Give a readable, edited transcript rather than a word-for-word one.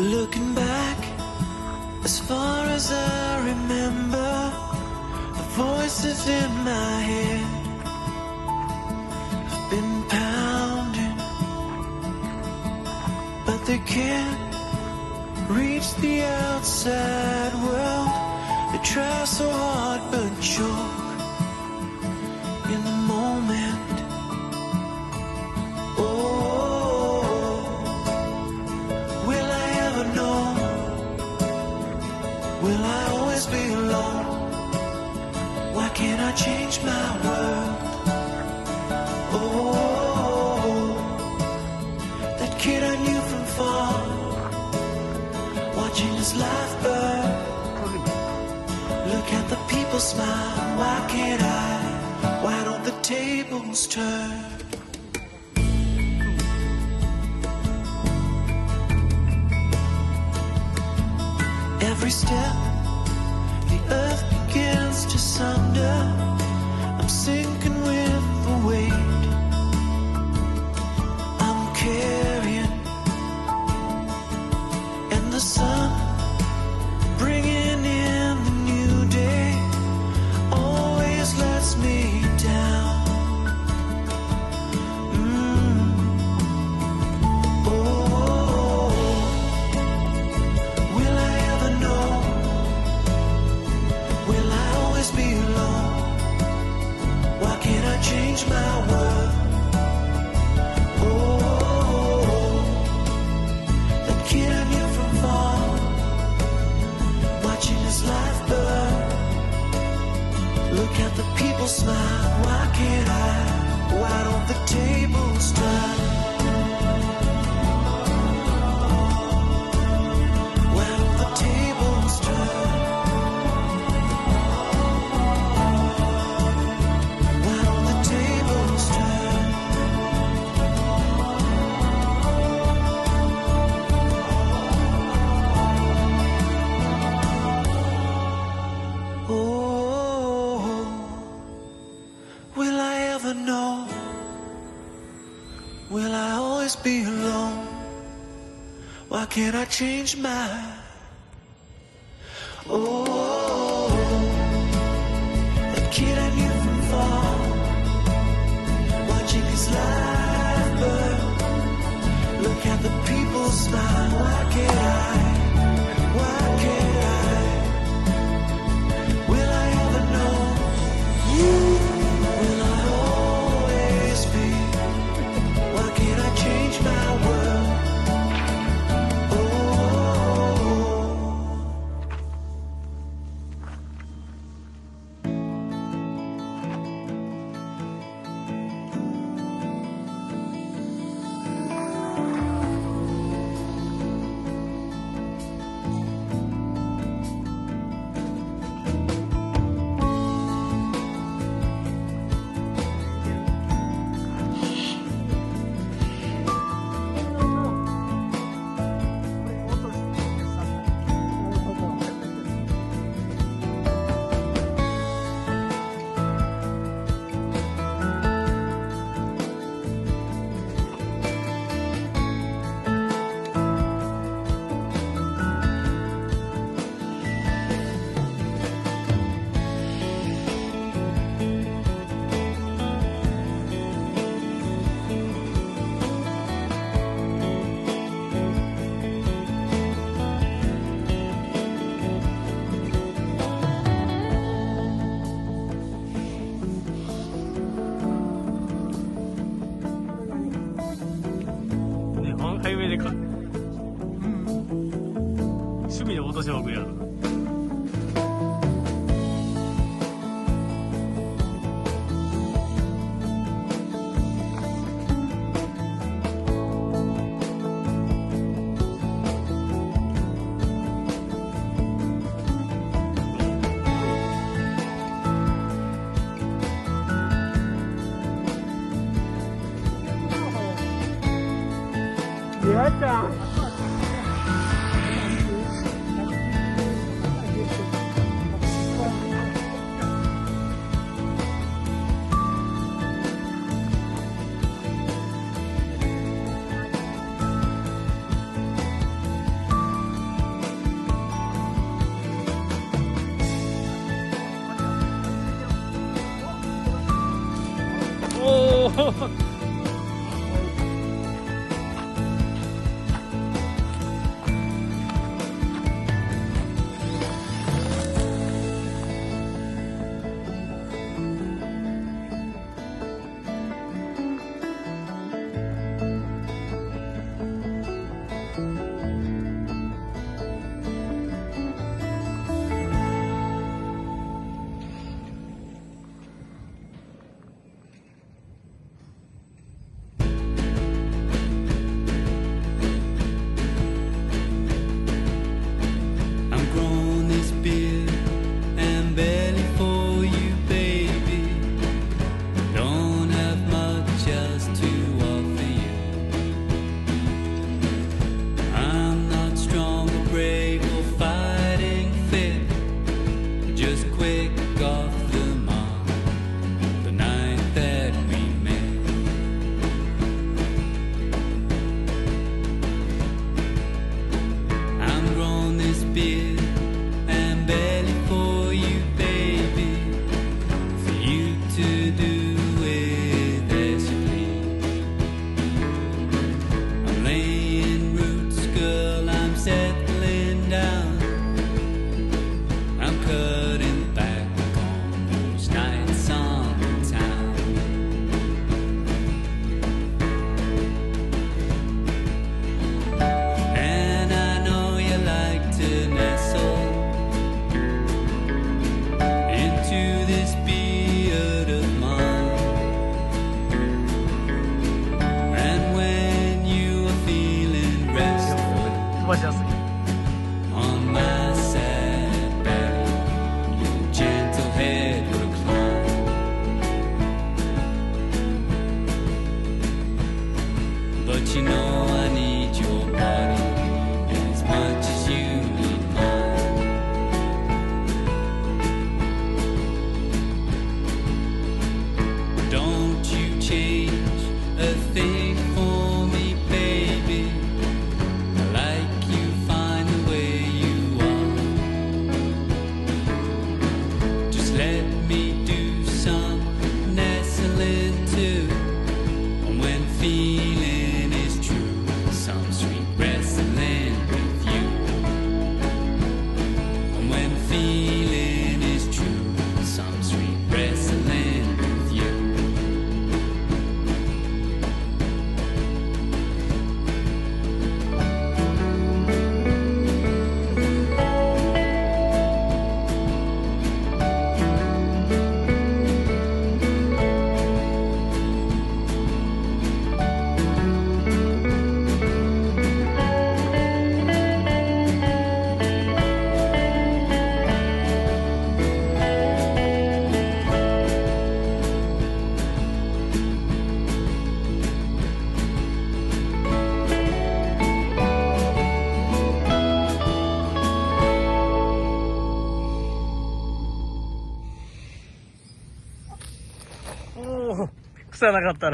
Looking back, as far as I remember, the voices in my head have been pounding, but they can't reach the outside world. They try so hard but choke in the moment. Oh, will I ever know? Will I always be alone? Why can't I change my world? Oh, that kid I knew from far, watching his life burn. Look at the people smile. Why can't I? Why don't the tables turn? Every step, the earth begins to sunder. I'm sinking with the weight I'm carrying, and the sun bringing in the new day always lets me down. Oh, will I ever know? Will I always be alone? Why can't I change my world? Oh, that kid I knew from far, watching his life burn. Look at the people smile. Why can't I? Why don't the tables turn? Why don't the tables turn? Why don't the tables turn? Oh, will I ever know? Will I always be alone? Why can't I change my? Oh, that kid I knew from far, watching his life burn. Look at the people smile. Why can't I? Why can't I? Will I ever know? Will I always be? Why can't I change my world? Oh, 勝負やろ。宮ちゃん。飛ばしやすい。On my sad belly, your gentle head will climb. But you know I need your body as much as you need mine. Don't you change a thing for me, baby. Let me do some nestling too. And when feeling is true, some sweet wrestling with you. And when feeling is true, some sweet wrestling with you.おお、臭なかったら。